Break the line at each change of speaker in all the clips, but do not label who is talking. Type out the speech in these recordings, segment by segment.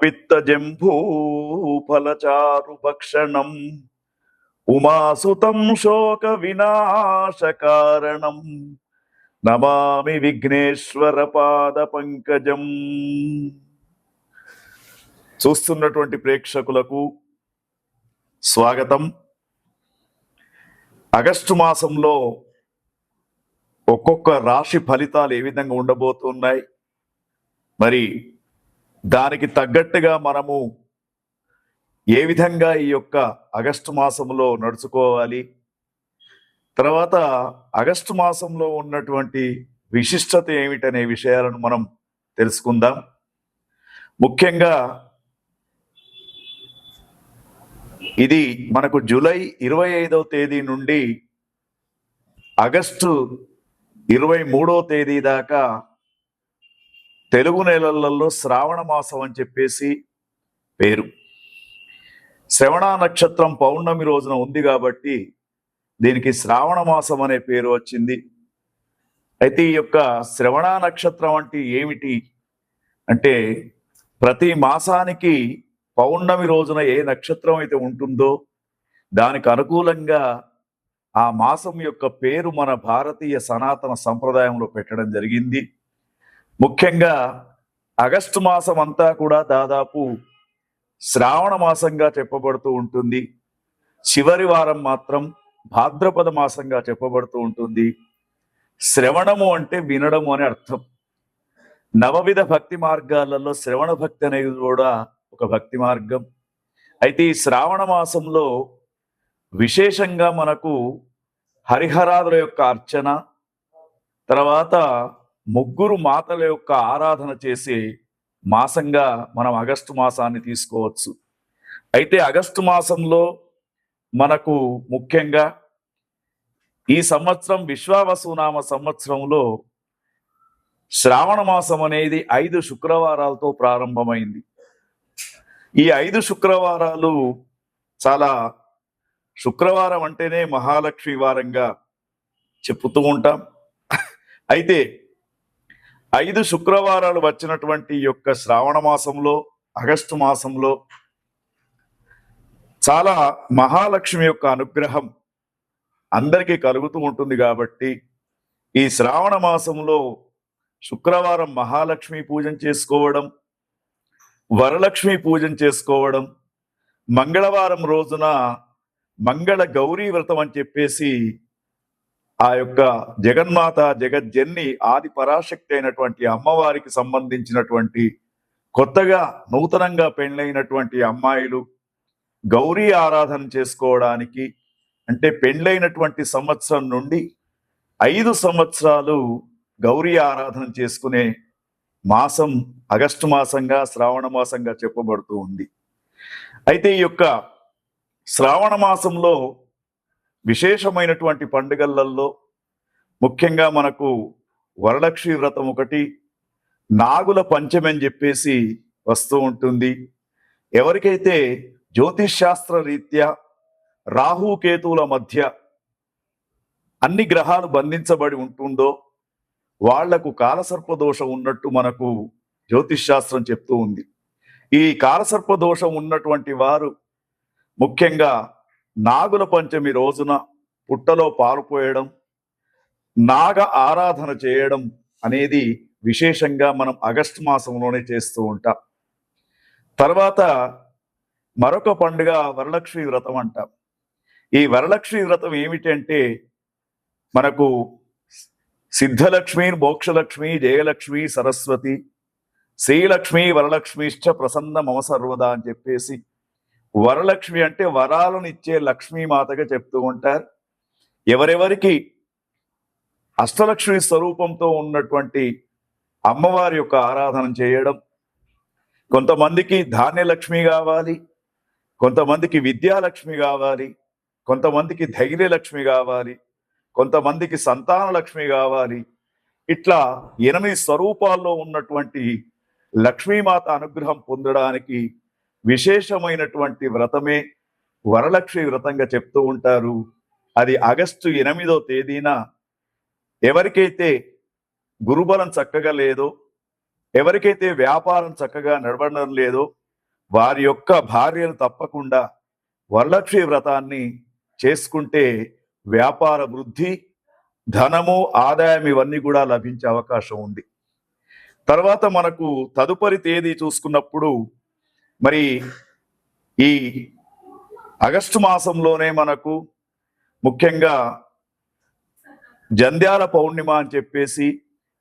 పిత్తజంభూఫలచారుభక్షణం ఉమాసుతం శోక వినాశకారణం నమామి విఘ్నేశ్వర పాద పంకజం. చూస్తున్నటువంటి ప్రేక్షకులకు స్వాగతం. ఆగస్టు మాసంలో ఒక్కొక్క రాశి ఫలితాలు ఏ విధంగా ఉండబోతున్నాయి, మరి దానికి తగ్గట్టుగా మనము ఏ విధంగా ఈ యొక్క ఆగస్టు మాసంలో నడుచుకోవాలి, తర్వాత ఆగస్టు మాసంలో ఉన్నటువంటి విశిష్టత ఏమిటనే విషయాలను మనం తెలుసుకుందాం. ముఖ్యంగా ఇది మనకు జూలై 25వ తేదీ నుండి ఆగస్టు 23వ తేదీ దాకా తెలుగు నెలలలో శ్రావణ మాసం అని చెప్పేసి పేరు. శ్రవణ నక్షత్రం పౌర్ణమి రోజున ఉంది కాబట్టి దీనికి శ్రావణ మాసం అనే పేరు వచ్చింది. అయితే ఈ యొక్క శ్రవణ నక్షత్రం అంటే ఏమిటి అంటే, ప్రతి మాసానికి పౌర్ణమి రోజున ఏ నక్షత్రం అయితే ఉంటుందో దానికి అనుకూలంగా ఆ మాసం యొక్క పేరు మన భారతీయ సనాతన సంప్రదాయంలో పెట్టడం జరిగింది. ముఖ్యంగా ఆగస్టు మాసం అంతా కూడా దాదాపు శ్రావణ మాసంగా చెప్పబడుతూ ఉంటుంది. చివరి వారం మాత్రం భాద్రపద మాసంగా చెప్పబడుతూ ఉంటుంది. శ్రవణము అంటే వినడము అని అర్థం. నవవిధ భక్తి మార్గాలలో శ్రవణ భక్తి అనేది కూడా ఒక భక్తి మార్గం. అయితే ఈ శ్రావణ మాసంలో విశేషంగా మనకు హరిహరాదుల యొక్క అర్చన, తర్వాత ముగ్గురు మాతల యొక్క ఆరాధన చేసే మాసంగా మనం ఆగస్టు మాసాన్ని తీసుకోవచ్చు. అయితే ఆగస్టు మాసంలో మనకు ముఖ్యంగా ఈ సంవత్సరం విశ్వావసునామ సంవత్సరంలో శ్రావణ మాసం అనేది 5 శుక్రవారాలతో ప్రారంభమైంది. ఈ 5 శుక్రవారాలు చాలా, శుక్రవారం అంటేనే మహాలక్ష్మి వారంగా చెప్పుతూ ఉంటాం. అయితే 5 శుక్రవారాలు వచ్చినటువంటి యొక్క శ్రావణ మాసంలో, ఆగస్టు మాసంలో చాలా మహాలక్ష్మి యొక్క అనుగ్రహం అందరికీ కలుగుతూ ఉంటుంది. కాబట్టి ఈ శ్రావణ మాసంలో శుక్రవారం మహాలక్ష్మి పూజన చేసుకోవడం, వరలక్ష్మి పూజన చేసుకోవడం, మంగళవారం రోజున మంగళ గౌరీ వ్రతం అని చెప్పేసి ఆ యొక్క జగన్మాత జగజ్జన్ని ఆది పరాశక్తి అయినటువంటి అమ్మవారికి సంబంధించినటువంటి కొత్తగా నూతనంగా పెళ్ళైనటువంటి అమ్మాయిలు గౌరీ ఆరాధన చేసుకోవడానికి, అంటే పెళ్ళైనటువంటి సంవత్సరం నుండి 5 సంవత్సరాలు గౌరీ ఆరాధన చేసుకునే మాసం ఆగస్టు మాసంగా శ్రావణ మాసంగా చెప్పబడుతూ ఉంది. అయితే ఈ యొక్క శ్రావణ మాసంలో విశేషమైనటువంటి పండుగలలో ముఖ్యంగా మనకు వరలక్ష్మి వ్రతం ఒకటి, నాగుల పంచమి అని చెప్పేసి వస్తూ ఉంటుంది. ఎవరికైతే జ్యోతిష్ శాస్త్ర రీత్యా రాహుకేతువుల మధ్య అన్ని గ్రహాలు బంధించబడి ఉంటుందో వాళ్లకు కాలసర్ప దోషం ఉన్నట్టు మనకు జ్యోతిష్ శాస్త్రం చెప్తూ ఉంది. ఈ కాలసర్ప దోషం ఉన్నటువంటి వారు ముఖ్యంగా నాగుల పంచమి రోజున పుట్టలో పాలు పోయడం, నాగ ఆరాధన చేయడం అనేది విశేషంగా మనం ఆగస్టు మాసంలోనే చేస్తూ ఉంటాం. తర్వాత మరొక పండుగ వరలక్ష్మి వ్రతం అంటాం. ఈ వరలక్ష్మి వ్రతం ఏమిటంటే, మనకు సిద్ధలక్ష్మి, మోక్షలక్ష్మి, జయలక్ష్మి, సరస్వతి, శ్రీలక్ష్మి, వరలక్ష్మిశ్చ ప్రసన్న మమ సర్వదా అని చెప్పేసి, వరలక్ష్మి అంటే వరాలను ఇచ్చే లక్ష్మీమాతగా చెప్తూ ఉంటారు. ఎవరెవరికి అష్టలక్ష్మి స్వరూపంతో ఉన్నటువంటి అమ్మవారి యొక్క ఆరాధన చేయడం, కొంతమందికి ధాన్యలక్ష్మి కావాలి, కొంతమందికి విద్యాలక్ష్మి కావాలి, కొంతమందికి ధైర్యలక్ష్మి కావాలి, కొంతమందికి సంతాన లక్ష్మి కావాలి. ఇట్లా 8 స్వరూపాల్లో ఉన్నటువంటి లక్ష్మీమాత అనుగ్రహం పొందడానికి విశేషమైనటువంటి వ్రతమే వరలక్ష్మి వ్రతంగా చెప్తూ ఉంటారు. అది ఆగస్టు 8వ తేదీన ఎవరికైతే గురుబలం చక్కగా లేదో, ఎవరికైతే వ్యాపారం చక్కగా నడవడం లేదో, వారి యొక్క భార్యలు తప్పకుండా వరలక్ష్మి వ్రతాన్ని చేసుకుంటే వ్యాపార వృద్ధి, ధనము, ఆదాయం ఇవన్నీ కూడా లభించే అవకాశం ఉంది. తర్వాత మనకు తదుపరి తేదీ చూసుకున్నప్పుడు మరి ఈ ఆగస్టు మాసంలోనే మనకు ముఖ్యంగా జంధ్యాల పౌర్ణిమ అని చెప్పేసి,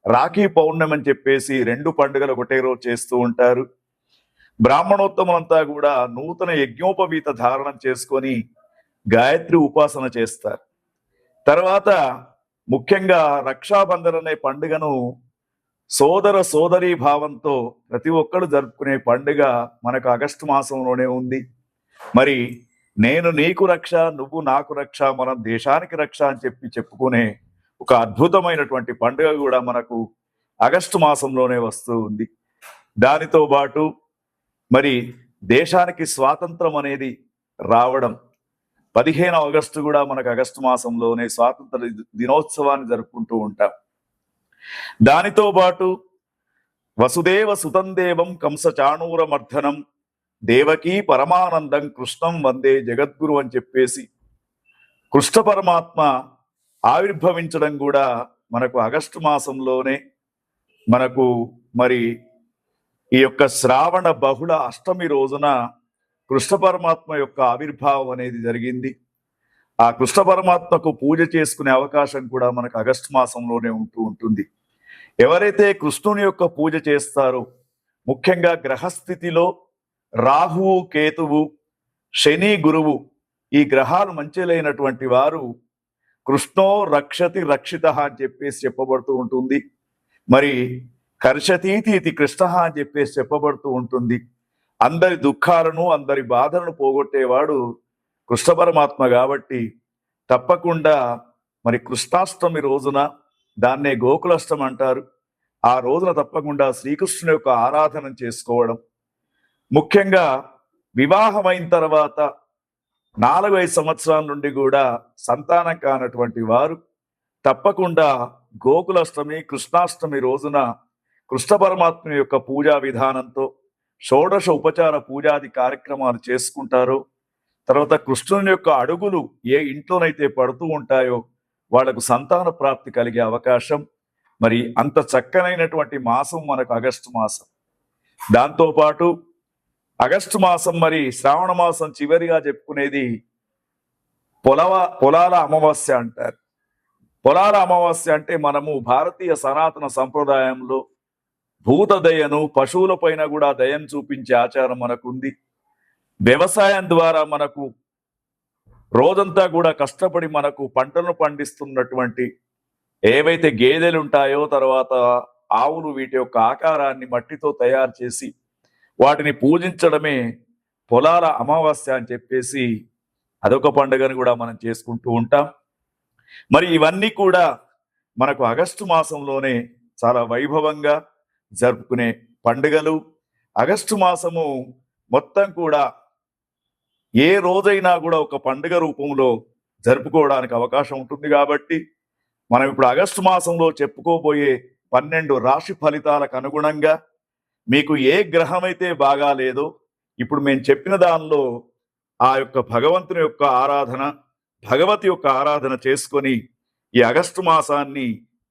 రాఖీ పౌర్ణమి అని చెప్పేసి 2 పండుగలు ఒకటే రోజు చేస్తూ ఉంటారు. బ్రాహ్మణోత్తములంతా కూడా నూతన యజ్ఞోపవీత ధారణం చేసుకొని గాయత్రి ఉపాసన చేస్తారు. తర్వాత ముఖ్యంగా రక్షాబంధన్ అనే పండుగను సోదర సోదరీ భావంతో ప్రతి ఒక్కరు జరుపుకునే పండుగ మనకు ఆగస్టు మాసంలోనే ఉంది. మరి నేను నీకు రక్ష, నువ్వు నాకు రక్ష, మనం దేశానికి రక్ష అని చెప్పుకునే ఒక అద్భుతమైనటువంటి పండుగ కూడా మనకు ఆగస్టు మాసంలోనే వస్తూ ఉంది. దానితో పాటు మరి దేశానికి స్వాతంత్రం అనేది రావడం 15 ఆగస్టు కూడా మనకు ఆగస్టు మాసంలోనే స్వాతంత్ర దినోత్సవాన్ని జరుపుకుంటూ ఉంటాం. దానితో పాటు వసుదేవ సుతం దేవం కంస చాణూరమర్ధనం దేవకీ పరమానందం కృష్ణం వందే జగద్గురు అని చెప్పేసి కృష్ణ పరమాత్మ ఆవిర్భవించడం కూడా మనకు ఆగస్టు మాసంలోనే మనకు మరి ఈ యొక్క శ్రావణ బహుళ అష్టమి రోజున కృష్ణ పరమాత్మ యొక్క ఆవిర్భావం అనేది జరిగింది. ఆ కృష్ణ పరమాత్మకు పూజ చేసుకునే అవకాశం కూడా మనకు ఆగస్టు మాసంలోనే ఉంటుంది. ఎవరైతే కృష్ణుని యొక్క పూజ చేస్తారో, ముఖ్యంగా గ్రహస్థితిలో రాహువు, కేతువు, శని, గురువు ఈ గ్రహాలు మంచిలైనటువంటి వారు కృష్ణో రక్షతి రక్షిత అని చెప్పేసి చెప్పబడుతూ ఉంటుంది. మరి కర్షతీతి కృష్ణ అని చెప్పేసి చెప్పబడుతూ ఉంటుంది. అందరి దుఃఖాలను, అందరి బాధలను పోగొట్టేవాడు కృష్ణ పరమాత్మ కాబట్టి తప్పకుండా మరి కృష్ణాష్టమి రోజున, దాన్నే గోకులాష్టమి అంటారు, ఆ రోజున తప్పకుండా శ్రీకృష్ణుని యొక్క ఆరాధన చేసుకోవడం. ముఖ్యంగా వివాహమైన తర్వాత 4-5 సంవత్సరాల నుండి కూడా సంతానం కానటువంటి వారు తప్పకుండా గోకులాష్టమి, కృష్ణాష్టమి రోజున కృష్ణ పరమాత్మ యొక్క పూజా విధానంతో షోడశ ఉపచార పూజాది కార్యక్రమాలు చేసుకుంటారో, తర్వాత కృష్ణుని యొక్క అడుగులు ఏ ఇంట్లోనైతే పడుతూ ఉంటాయో వాళ్లకు సంతాన ప్రాప్తి కలిగే అవకాశం. మరి అంత చక్కనైనటువంటి మాసం మనకు ఆగస్టు మాసం. దాంతోపాటు ఆగస్టు మాసం మరి శ్రావణ మాసం చివరిగా చెప్పుకునేది పొలాల అమావాస్య అంటారు. పొలాల అమావాస్య అంటే మనము భారతీయ సనాతన సంప్రదాయంలో భూత దయను, పశువుల పైన కూడా దయను చూపించే ఆచారం మనకుంది. వ్యవసాయం ద్వారా మనకు రోజంతా కూడా కష్టపడి మనకు పంటలను పండిస్తున్నటువంటి ఏవైతే గేదెలు ఉంటాయో, తర్వాత ఆవులు, వీటి యొక్క ఆకారాన్ని మట్టితో తయారు చేసి వాటిని పూజించడమే పొలాల అమావాస్య అని చెప్పేసి అదొక పండుగను కూడా మనం చేసుకుంటూ ఉంటాం. మరి ఇవన్నీ కూడా మనకు ఆగస్టు మాసంలోనే చాలా వైభవంగా జరుపుకునే పండుగలు. ఆగస్టు మాసము మొత్తం కూడా ఏ రోజైనా కూడా ఒక పండుగ రూపంలో జరుపుకోవడానికి అవకాశం ఉంటుంది. కాబట్టి మనం ఇప్పుడు ఆగస్టు మాసంలో చెప్పుకోబోయే 12 రాశి ఫలితాలకు అనుగుణంగా మీకు ఏ గ్రహం అయితే బాగా లేదో, ఇప్పుడు మేము చెప్పిన దానిలో ఆ యొక్క భగవంతుని యొక్క ఆరాధన, భగవతి యొక్క ఆరాధన చేసుకొని ఈ ఆగస్టు మాసాన్ని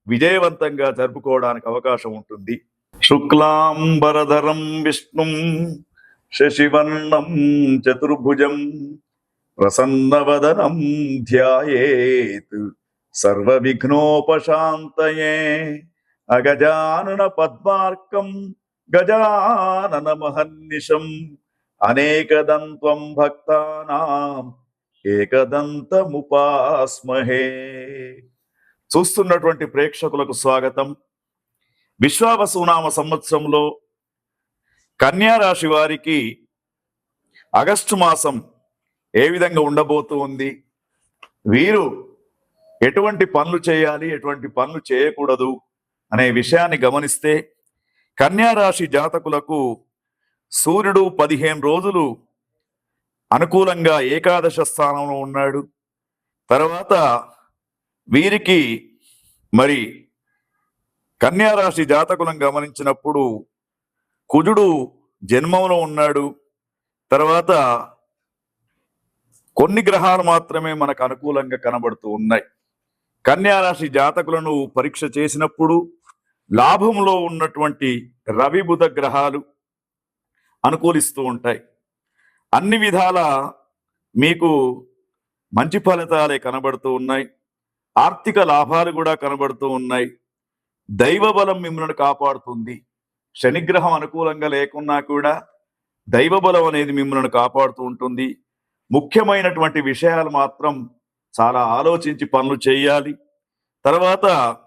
విజయవంతంగా జరుపుకోవడానికి అవకాశం ఉంటుంది. శుక్లాంబరధరం విష్ణుం శశివర్ణం చతుర్భుజం ప్రసన్నవదనం ధ్యాయేత్ సర్వ విఘ్నోపశాంతయే అగజానన పద్మార్కం గజానన మహర్నిశం అనేకదంత్వం భక్తానాం ఏకదంతముపాస్మహే. చూస్తున్నటువంటి ప్రేక్షకులకు స్వాగతం. విశ్వావసునామ సంవత్సరంలో కన్యా రాశి వారికి ఆగస్టు మాసం ఏ విధంగా ఉండబోతూ ఉంది, వీరు ఎటువంటి పనులు చేయాలి, ఎటువంటి పనులు చేయకూడదు అనే విషయాన్ని గమనిస్తే, కన్యా రాశి జాతకులకు సూర్యుడు 15 రోజులు అనుకూలంగా ఏకాదశ స్థానంలో ఉన్నాడు. తర్వాత వీరికి మరి కన్యా రాశి జాతకులను గమనించినప్పుడు కుజుడు జన్మంలో ఉన్నాడు. తర్వాత కొన్ని గ్రహాలు మాత్రమే మనకు అనుకూలంగా కనబడుతూ ఉన్నాయి. కన్యా రాశి జాతకులను పరీక్ష చేసినప్పుడు లాభంలో ఉన్నటువంటి రవి బుధ గ్రహాలు అనుకూలిస్తూ ఉంటాయి. అన్ని విధాల మీకు మంచి ఫలితాలే కనబడుతూ ఉన్నాయి. ఆర్థిక లాభాలు కూడా కనబడుతూ ఉన్నాయి. దైవ బలం మిమ్మల్ని కాపాడుతుంది. శనిగ్రహం అనుకూలంగా లేకున్నా కూడా దైవ బలం అనేది మిమ్మల్ని కాపాడుతూ ఉంటుంది. ముఖ్యమైనటువంటి విషయాలు మాత్రం చాలా ఆలోచించి పనులు చేయాలి. తర్వాత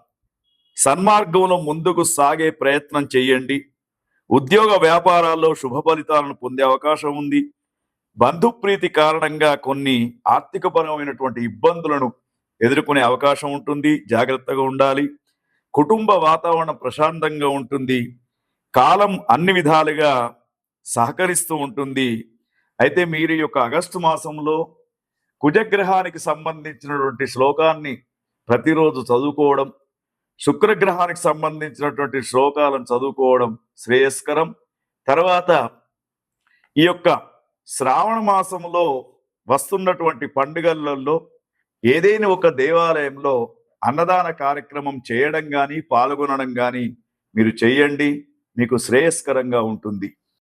సన్మార్గంలో ముందుకు సాగే ప్రయత్నం చేయండి. ఉద్యోగ వ్యాపారాల్లో శుభ ఫలితాలను పొందే అవకాశం ఉంది. బంధుప్రీతి కారణంగా కొన్ని ఆర్థికపరమైనటువంటి ఇబ్బందులను ఎదుర్కొనే అవకాశం ఉంటుంది. జాగ్రత్తగా ఉండాలి. కుటుంబ వాతావరణం ప్రశాంతంగా ఉంటుంది. కాలం అన్ని విధాలుగా సహకరిస్తూ ఉంటుంది. అయితే మీరు ఈ యొక్క ఆగస్టు మాసంలో కుజగ్రహానికి సంబంధించినటువంటి శ్లోకాన్ని ప్రతిరోజు చదువుకోవడం, శుక్రగ్రహానికి సంబంధించినటువంటి శ్లోకాలను చదువుకోవడం శ్రేయస్కరం. తర్వాత ఈ యొక్క శ్రావణ మాసంలో వస్తున్నటువంటి పండుగలలో ఏదైనా ఒక దేవాలయంలో అన్నదాన కార్యక్రమం చేయడం కానీ పాల్గొనడం కానీ మీరు చేయండి. మీకు శ్రేయస్కరంగా ఉంటుంది.